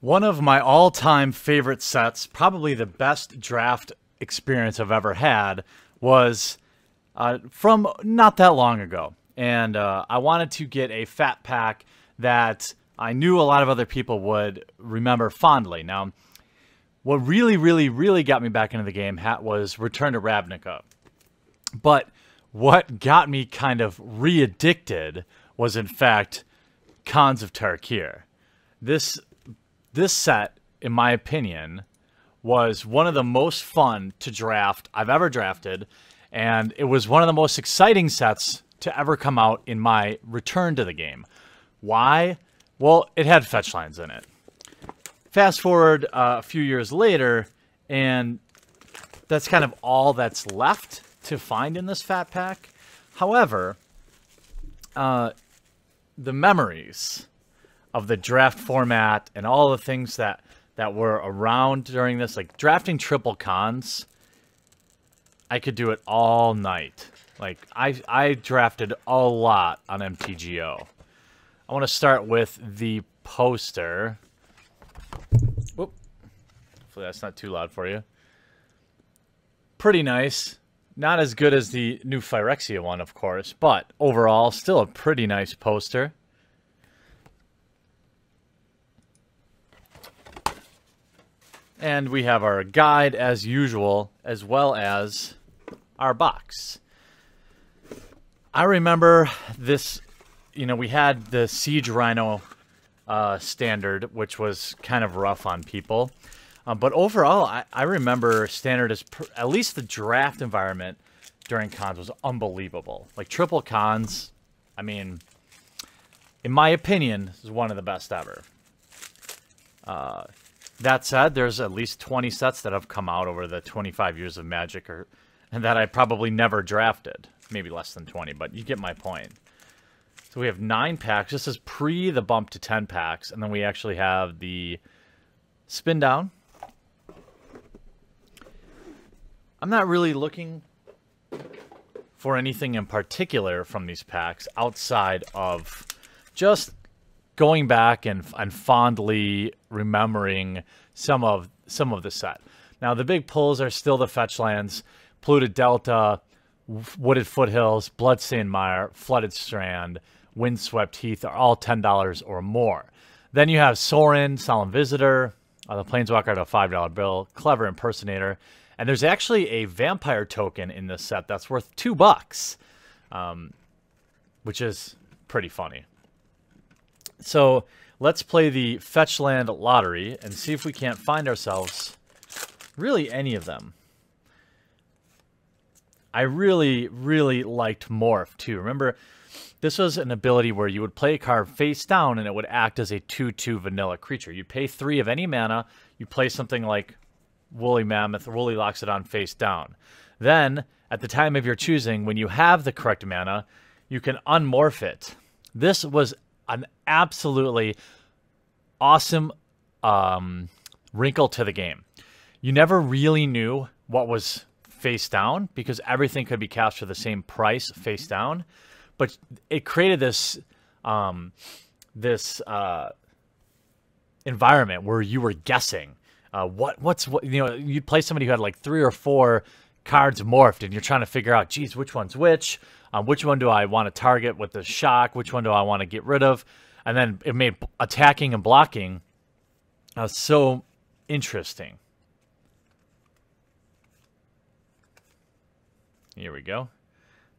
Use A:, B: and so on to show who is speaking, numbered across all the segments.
A: One of my all-time favorite sets, probably the best draft experience I've ever had, was from not that long ago. And I wanted to get a fat pack that I knew a lot of other people would remember fondly. Now, what really got me back into the game was Return to Ravnica. But what got me kind of re-addicted was, in fact, Khans of Tarkir. This set, in my opinion, was one of the most fun to draft I've ever drafted, and it was one of the most exciting sets to ever come out in my return to the game. Why? Well, it had fetch lines in it. Fast forward a few years later, and that's kind of all that's left to find in this fat pack. However, the memories of the draft format and all the things that were around during this, like drafting triple Khans, I could do it all night. Like, I drafted a lot on MTGO. I want to start with the poster. Whoop. Hopefully that's not too loud for you. Pretty nice. Not as good as the new Phyrexia one, of course, but overall, still a pretty nice poster. And we have our guide, as usual, as well as our box. I remember this, you know, we had the Siege Rhino standard, which was kind of rough on people. But overall, I remember standard as, at least the draft environment during Khans was unbelievable. Like, triple Khans, I mean, in my opinion, is one of the best ever. That said, there's at least 20 sets that have come out over the 25 years of Magic, and that I probably never drafted. Maybe less than 20, but you get my point. So we have 9 packs. This is pre the bump to 10 packs, and then we actually have the spin down. I'm not really looking for anything in particular from these packs outside of just going back and fondly remembering some of the set. Now, the big pulls are still the fetch lands: Polluted Delta, Wooded Foothills, Bloodstained Mire, Flooded Strand, Windswept Heath are all $10 or more. Then you have Sorin, Solemn Visitor, the Planeswalker at a $5 bill, Clever Impersonator, and there's actually a vampire token in this set that's worth $2, which is pretty funny. So let's play the Fetch Land Lottery and see if we can't find ourselves really any of them. I really liked Morph, too. Remember, this was an ability where you would play a card face down, and it would act as a 2/2 vanilla creature. You pay 3 of any mana, you play something like Woolly Mammoth, Woolly Loxodon face down. Then, at the time of your choosing, when you have the correct mana, you can unmorph it. This was an absolutely awesome wrinkle to the game. You never really knew what was face down because everything could be cast for the same price face down, but it created this environment where you were guessing what you know. You'd play somebody who had like 3 or 4 cards morphed, and you're trying to figure out, geez, which one's which one do I want to target with the shock, which one do I want to get rid of, and then it made attacking and blocking so interesting. Here we go.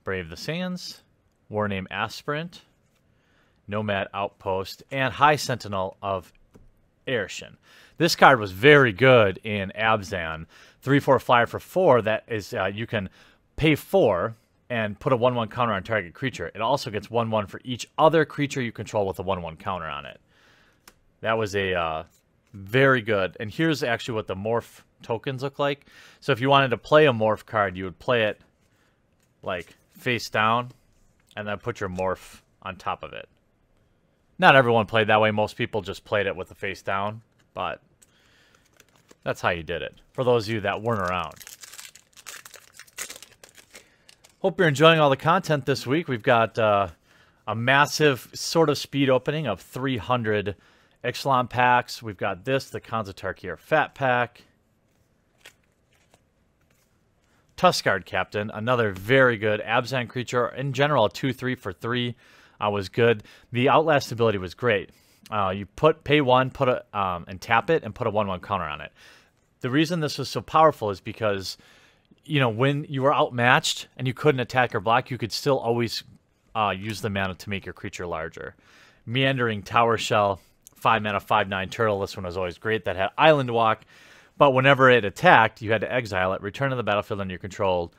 A: Brave the Sands, Warname Aspirant, Nomad Outpost, and High Sentinel of Aershin. This card was very good in Abzan. 3/4 flyer for 4. That is, you can pay 4 and put a 1/1 counter on target creature. It also gets 1/1 for each other creature you control with a 1/1 counter on it. That was a very good. And here's actually what the morph tokens look like. So if you wanted to play a morph card, you would play it like face down and then put your morph on top of it. Not everyone played that way. Most people just played it with the face down, but that's how you did it for those of you that weren't around. Hope you're enjoying all the content this week. We've got a massive sort of speed opening of 300 Echelon packs. We've got this, the Tarkir Fat Pack. Tuskguard Captain, another very good Abzan creature. In general, a 2/3 for 3 was good. The Outlast ability was great. You pay 1, and tap it, and put a 1/1 counter on it. The reason this was so powerful is because, when you were outmatched and you couldn't attack or block, you could still always use the mana to make your creature larger. Meandering Tower Shell, 5 mana, 5/9 turtle. This one was always great. That had Island Walk. But whenever it attacked, you had to exile it, return to the battlefield under your control,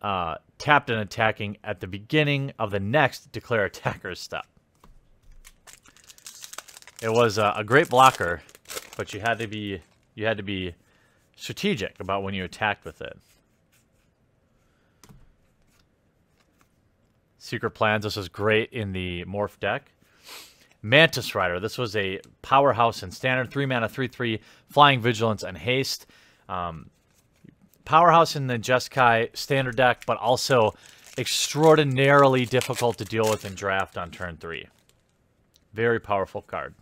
A: tapped and attacking at the beginning of the next declare attacker's step. It was a great blocker, but you had to be strategic about when you attacked with it. Secret Plans, this was great in the Morph deck. Mantis Rider, this was a powerhouse in Standard, 3 mana, 3/3, Flying, Vigilance, and Haste. Powerhouse in the Jeskai Standard deck, but also extraordinarily difficult to deal with in Draft on turn 3. Very powerful card.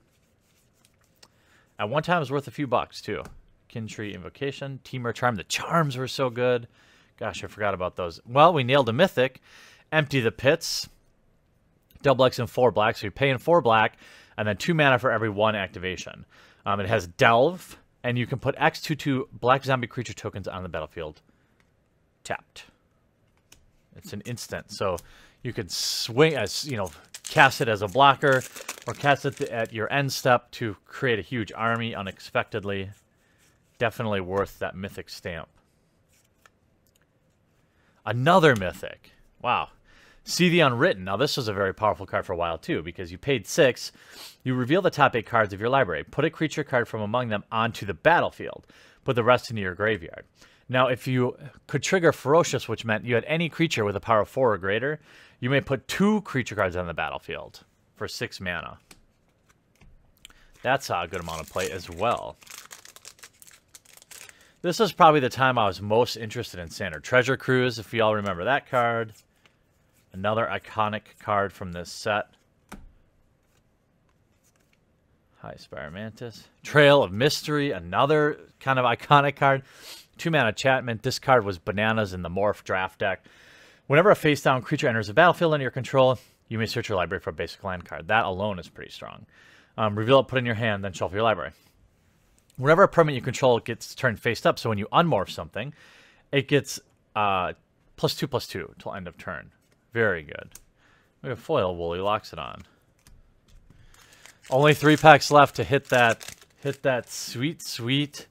A: At one time, it was worth a few bucks, too. Kintree Invocation, Temur Charm. The charms were so good. Gosh, I forgot about those. Well, we nailed a Mythic. Empty the Pits. Double X and 4 black, so you're paying 4 black, and then 2 mana for every 1 activation. It has Delve, and you can put X/2/2 black zombie creature tokens on the battlefield. Tapped. It's an instant, so you could swing as cast it as a blocker, or cast it at your end step to create a huge army unexpectedly. Definitely worth that Mythic stamp. Another Mythic. Wow. See the Unwritten. Now, this was a very powerful card for a while, too, because you paid 6. You reveal the top 8 cards of your library. Put a creature card from among them onto the battlefield. Put the rest into your graveyard. Now, if you could trigger Ferocious, which meant you had any creature with a power of 4 or greater, you may put 2 creature cards on the battlefield for 6 mana. That's a good amount of play as well. This is probably the time I was most interested in Standard. Treasure Cruise, if you all remember that card. Another iconic card from this set. High Spire Mantis. Trail of Mystery, another kind of iconic card. 2 mana Chapman. This card was bananas in the Morph draft deck. Whenever a face-down creature enters the battlefield under your control, you may search your library for a basic land card. That alone is pretty strong. Reveal it, put it in your hand, then shuffle your library. Whenever a permanent you control gets turned face up, so when you unmorph something, it gets +2/+2 till end of turn. Very good. We have foil Woolly locks it on. Only 3 packs left to hit that sweet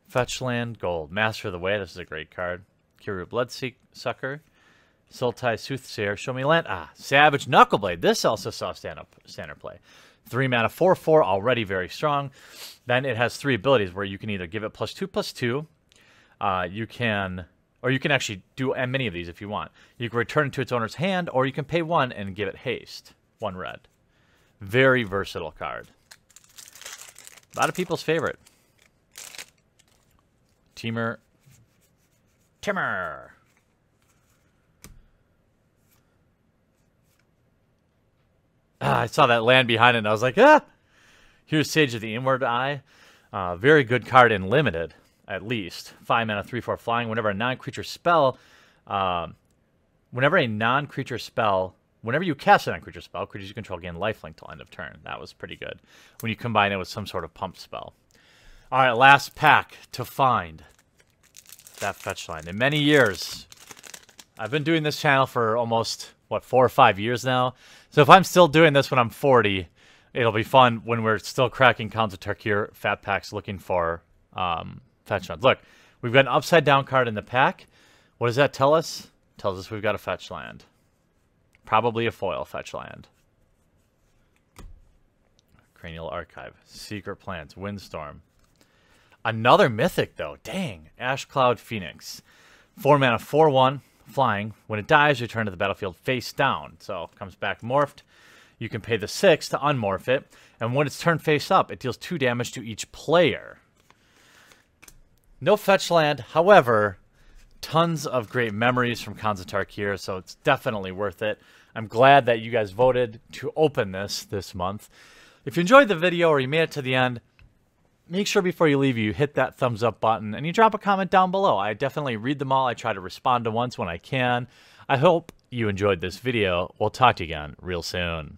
A: fetch land gold. Master of the Way, this is a great card. Kiru Bloodsucker. Sultai Soothsayer, Show Me Land. Savage Knuckleblade. This also saw standard play. 3 mana, 4/4, already very strong. Then it has 3 abilities where you can either give it +2/+2. You can actually do many of these if you want. You can return it to its owner's hand, or you can pay 1 and give it haste. 1 red. Very versatile card. A lot of people's favorite. Timur. I saw that land behind it, and I was like, Here's Sage of the Inward Eye. Very good card in Limited. At least 5 mana, 3/4 flying. Whenever a non-creature spell, whenever you cast a non-creature spell, creatures you control gain lifelink till end of turn. That was pretty good when you combine it with some sort of pump spell. All right, last pack to find that fetch line. In many years, I've been doing this channel for almost 4 or 5 years now. So if I'm still doing this when I'm 40, it'll be fun when we're still cracking Tarkir fat packs looking for fetch lands. Look, we've got an upside down card in the pack. What does that tell us? It tells us we've got a fetch land. Probably a foil fetch land. Cranial Archive. Secret Plans. Windstorm. Another Mythic, though. Dang. Ashcloud Phoenix. 4 mana, 4/1. Flying. When it dies, return to the battlefield face down. So it comes back morphed. You can pay the 6 to unmorph it. And when it's turned face up, it deals 2 damage to each player. No fetch land, however, tons of great memories from Tarkir, so it's definitely worth it. I'm glad that you guys voted to open this month. If you enjoyed the video or you made it to the end, make sure before you leave you hit that thumbs up button and you drop a comment down below. I definitely read them all. I try to respond to ones when I can. I hope you enjoyed this video. We'll talk to you again real soon.